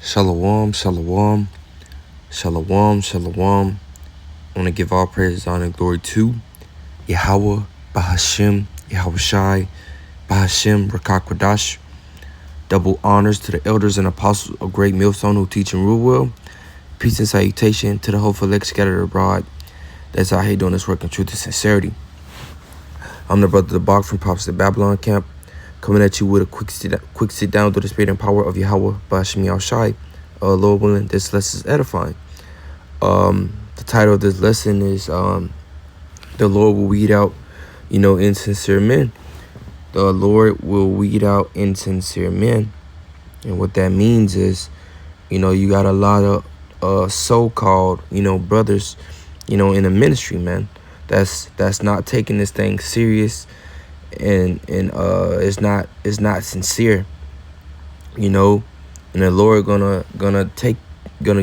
Shalom, shalom, shalom, shalom. I want to give all praise, honor, and glory to Yahweh, Bahashem, Yahweh Shai, Bahashem, Rakakwadash. Double honors to the elders and apostles of Great Millstone who teach and rule well. Peace and salutation to the hopeful elect scattered abroad that's out here doing this work in truth and sincerity. I'm the brother of the box from Prophets of Babylon camp, coming at you with a quick sit down through the spirit and power of Yahweh, Bahashem, Yahweh Shai. Lord willing, this lesson is edifying. The title of this lesson is the Lord will weed out, insincere men. The Lord will weed out insincere men. And what that means is, you got a lot of so-called, brothers, in the ministry, man, that's not taking this thing serious and it's not sincere, and the Lord gonna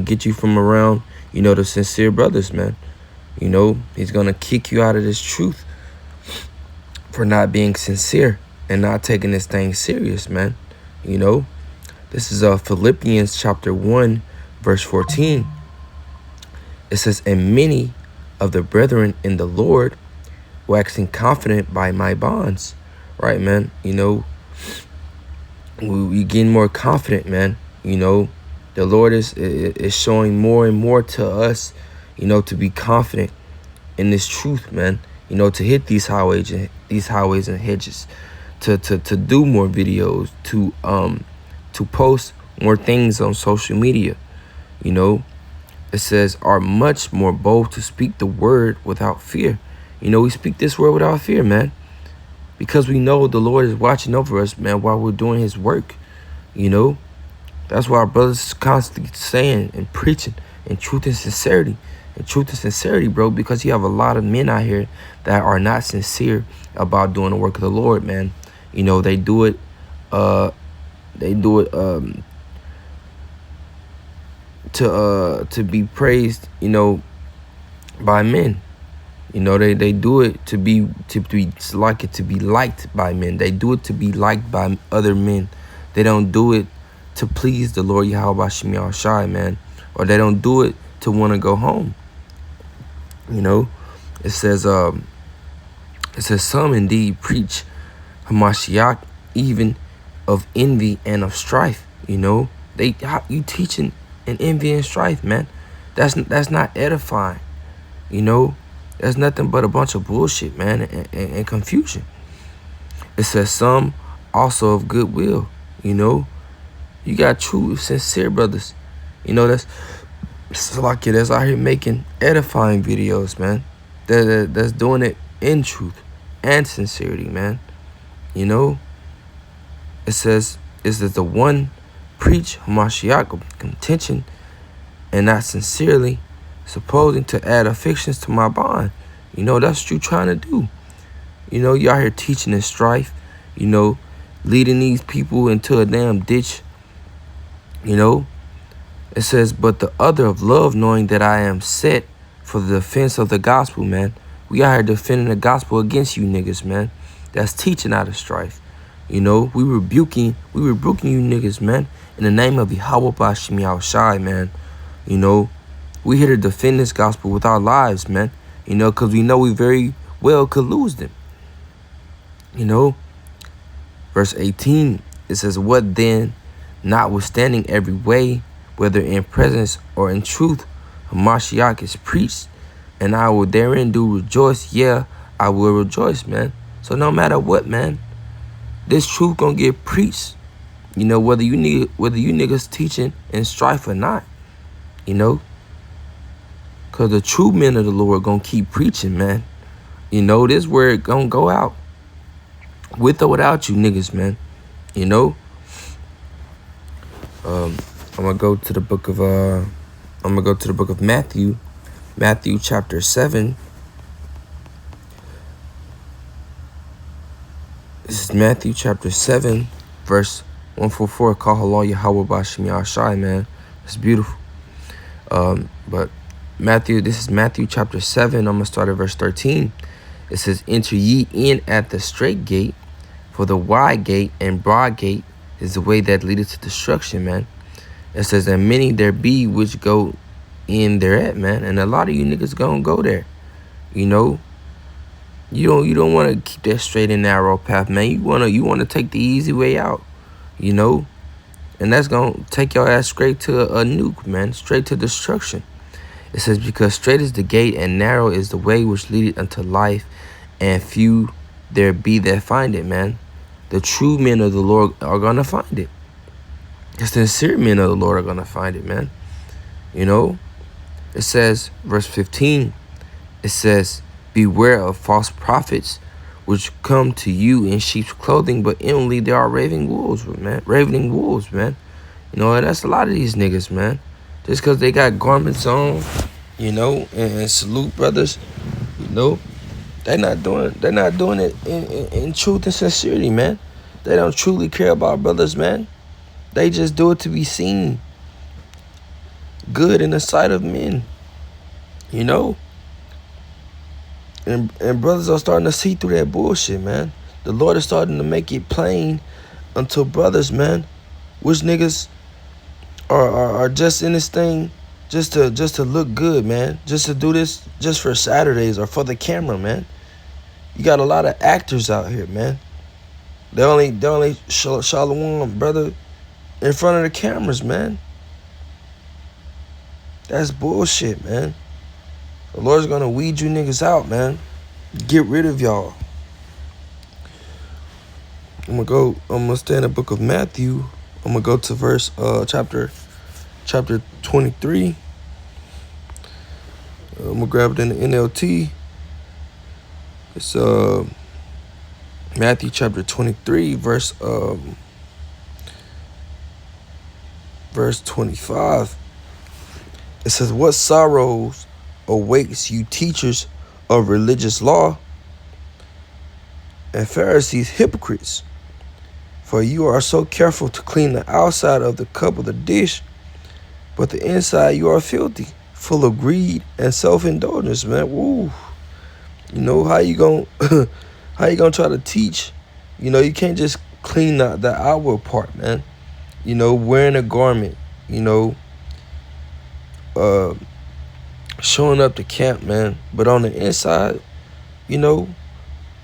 get you from around, the sincere brothers, man. He's gonna kick you out of this truth for not being sincere and not taking this thing serious, man. This is Philippians chapter 1, verse 14. It says, "And many of the brethren in the Lord waxing confident by my bonds." Right, man. We getting more confident, man. The Lord is showing more and more to us, to be confident in this truth, man. To hit these highways and hedges, to do more videos, to post more things on social media. It says, "Are much more bold to speak the word without fear." We speak this word without fear, man, because we know the Lord is watching over us, man, while we're doing his work. That's why our brothers constantly saying and preaching in truth and sincerity. And truth and sincerity, bro, because you have a lot of men out here that are not sincere about doing the work of the Lord, man. They do it to be praised, by men. They do it to be liked by men. They do it to be liked by other men. They don't do it to please the Lord Yahweh Bahashem Yahweh Shai, man. Or they don't do it to want to go home. It says some indeed preach Hamashiach even of envy and of strife. You teaching in envy and strife, man. That's not edifying. That's nothing but a bunch of bullshit, man, and confusion. It says some also of goodwill. You got true, sincere brothers. That's like it. That's out here making edifying videos, man. That's doing it in truth and sincerity, man. It says, "Is that the one preach Hamashiach of contention and not sincerely, supposing to add afflictions to my bond." That's what you trying to do. You out here teaching in strife, leading these people into a damn ditch. It says, "But the other of love, knowing that I am set for the defense of the gospel," man. We out here defending the gospel against you niggas, man. That's teaching out of strife. We rebuking you niggas, man, in the name of Yahweh Bahashem Yahweh Shai, man. We here to defend this gospel with our lives, man. Because we know we very well could lose them. Verse 18, it says, "What then, notwithstanding every way, whether in presence or in truth, Hamashiach is preached, and I will therein do rejoice. Yeah, I will rejoice, man." So no matter what, man, this truth gonna get preached. Whether you niggas teaching in strife or not. Because the true men of the Lord gonna keep preaching, man. This word gonna go out. With or without you niggas, man. I'm gonna go to the book of Matthew. Matthew chapter 7. This is Matthew chapter 7, verse 144. Call halal Yahweh Bahashem Yahweh Shai, man. It's beautiful. But this is Matthew chapter 7. I'm going to start at verse 13. It says, "Enter ye in at the straight gate, for the wide gate and broad gate is the way that leadeth to destruction," man. It says, and many there be which go in thereat, man. And a lot of you niggas gonna go there. You know, you don't want to keep that straight and narrow path, man. You wanna take the easy way out. You know, and that's gonna take your ass straight to a nuke, man. Straight to destruction. It says, because straight is the gate and narrow is the way which leadeth unto life, and few there be that find it, man. The true men of the Lord are gonna find it. The sincere men of the Lord are gonna find it, man. You know, it says, verse 15, it says, beware of false prophets, which come to you in sheep's clothing, but inwardly they are ravening wolves, man. Ravening wolves, man. You know, and that's a lot of these niggas, man. Just because they got garments on, you know, and salute brothers, you know, they're not doing it in truth and sincerity, man. They don't truly care about brothers, man. They just do it to be seen good in the sight of men, you know. And brothers are starting to see through that bullshit, man. The Lord is starting to make it plain unto brothers, man, which niggas are just in this thing just to look good, man. Just to do this just for Saturdays or for the camera, man. You got a lot of actors out here, man. They only shalom, brother, in front of the cameras, man. That's bullshit, man. The Lord's gonna weed you niggas out, man. Get rid of y'all. I'm gonna stay in the book of Matthew. I'm gonna go to verse chapter 23. I'm gonna grab it in the NLT. It's Matthew chapter 23, verse 25. It says, what sorrows awaits you teachers of religious law and Pharisees, hypocrites, for you are so careful to clean the outside of the cup of the dish, but the inside you are filthy, full of greed and self-indulgence, man. Woo. You know, how you gonna try to teach? You know, you can't just clean the outward part, man. You know, wearing a garment, you know, showing up to camp, man. But on the inside, you know,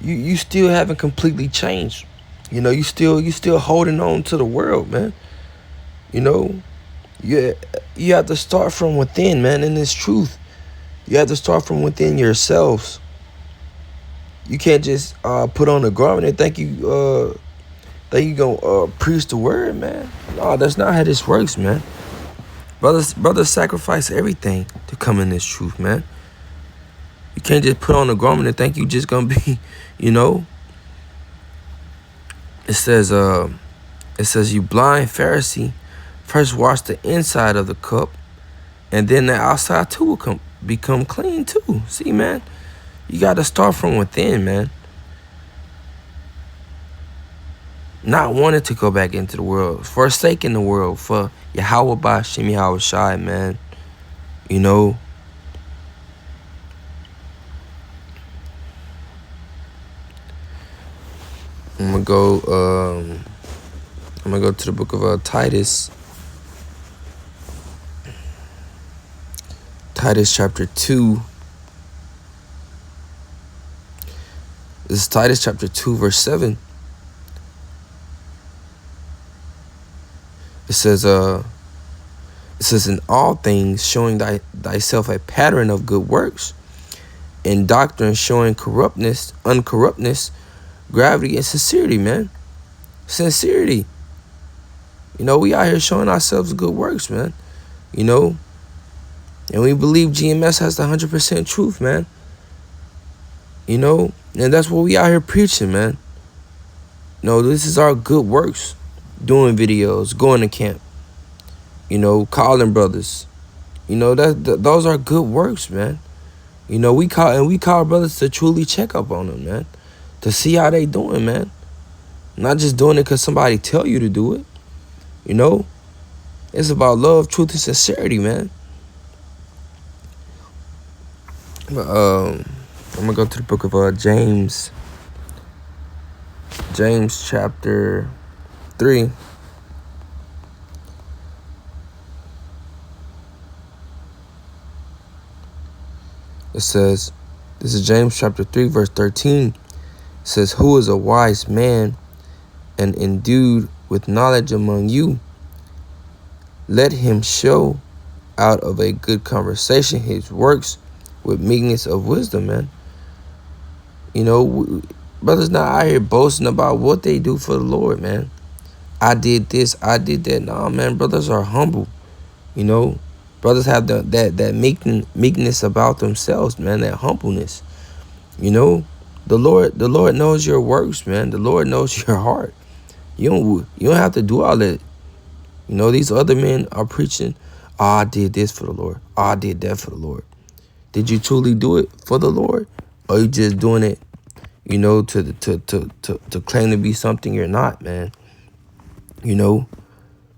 you still haven't completely changed. You know, you still holding on to the world, man. You know, you have to start from within, man, in this truth. You have to start from within yourselves. You can't just put on a garment and think you gonna preach the word, man. No, that's not how this works, man. Brothers sacrifice everything to come in this truth, man. You can't just put on a garment and think you just gonna be, you know. It says you blind Pharisee, first wash the inside of the cup, and then the outside too will become clean too. See, man. You got to start from within, man. Not wanting to go back into the world. Forsaking the world for Yahweh Ba'Shem Yahweh Shai, man. You know. I'm going to go to the book of Titus. Titus chapter 2. This is Titus chapter 2, verse 7. It says, in all things showing thyself a pattern of good works, in doctrine showing uncorruptness, gravity, and sincerity, man. Sincerity. You know, we out here showing ourselves good works, man. You know, and we believe GMS has the 100% truth, man. You know, and that's what we out here preaching, man. No, this is our good works. Doing videos, going to camp. You know, calling brothers. You know, those are good works, man. You know, we call brothers to truly check up on them, man. To see how they doing, man. Not just doing it because somebody tell you to do it. You know, it's about love, truth, and sincerity, man. I'm gonna go to the book of James. James chapter 3. It says, this is James chapter 3, verse 13. It says, who is a wise man and endued with knowledge among you? Let him show out of a good conversation his works with meekness of wisdom, man. You know, brothers not out here boasting about what they do for the Lord, man. I did this, I did that. Nah, man, brothers are humble. You know, brothers have that meekness about themselves, man, that humbleness. You know, the Lord knows your works, man. The Lord knows your heart. You don't have to do all that. You know, these other men are preaching, oh, I did this for the Lord. Oh, I did that for the Lord. Did you truly do it for the Lord? Or you just doing it, you know, to claim to be something you're not, man? You know,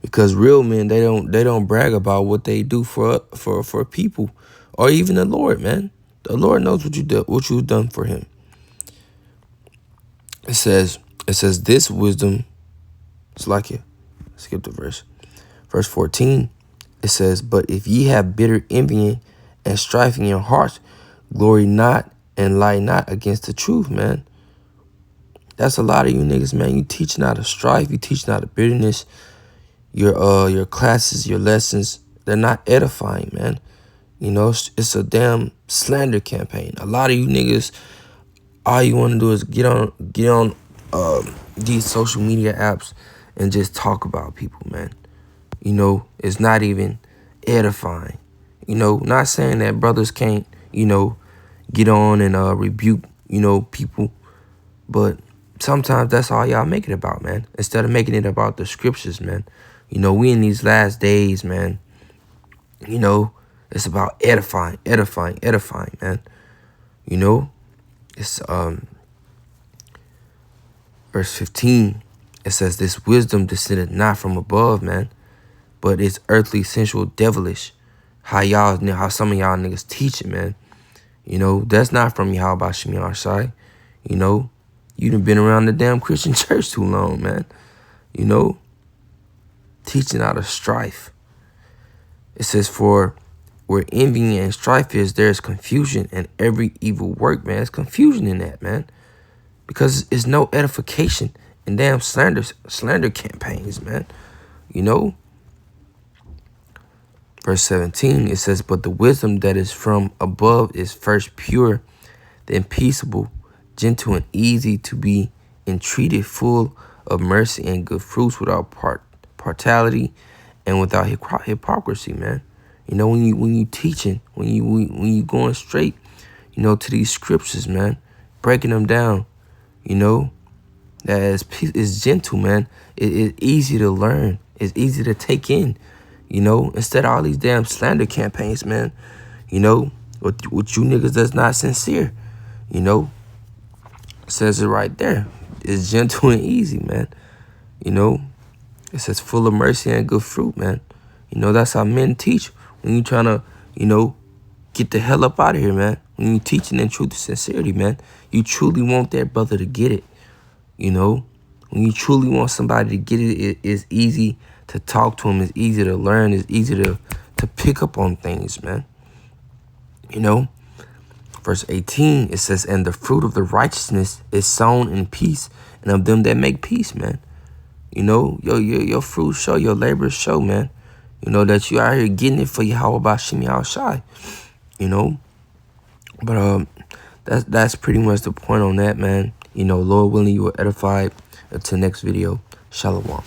because real men, they don't brag about what they do for people or even the Lord, man. The Lord knows what you've done for him. It says this wisdom, it's like it. Skip the verse. Verse 14, it says, but if ye have bitter envying and strife in your hearts, glory not and lie not against the truth, man. That's a lot of you niggas, man. You teaching out of strife, you teaching out of bitterness. Your classes, your lessons, they're not edifying, man. You know, it's a damn slander campaign. A lot of you niggas, all you want to do is get on these social media apps and just talk about people, man. You know, it's not even edifying. You know, not saying that brothers can't, you know, get on and rebuke, you know, people. But sometimes that's all y'all make it about, man. Instead of making it about the scriptures, man. You know, we in these last days, man. You know, it's about edifying, man. You know, it's verse 15. It says, this wisdom descended not from above, man, but it's earthly, sensual, devilish. How some of y'all niggas teach it, man. You know, that's not from Yahweh Shemi Arshai. You know, you done been around the damn Christian church too long, man. You know, teaching out of strife. It says, for where envy and strife is, there's confusion and every evil work, man. There's confusion in that, man. Because it's no edification in damn slander campaigns, man. You know? Verse 17, it says, but the wisdom that is from above is first pure, then peaceable, gentle and easy to be entreated, full of mercy and good fruits, without partiality and without hypocrisy, man. You know, when you teaching, when you going straight, you know, to these scriptures, man, breaking them down, you know, that is gentle, man. It's easy to learn. It's easy to take in. You know, instead of all these damn slander campaigns, man, you know, what you niggas that's not sincere, you know, it says it right there. It's gentle and easy, man. You know, it says full of mercy and good fruit, man. You know, that's how men teach. When you trying to, you know, get the hell up out of here, man. When you teaching in truth and sincerity, man, you truly want that brother to get it. You know, when you truly want somebody to get it, it's easy to talk to them. It's easy to learn. It's easy to pick up on things, man. You know, verse 18, it says, and the fruit of the righteousness is sown in peace, and of them that make peace, man. You know, your fruit show, your labors show, man. You know, that you out here getting it for Yahweh Shemi Al-Shai. You know, but that's pretty much the point on that, man. You know, Lord willing, you will edify. Until next video, Shalom.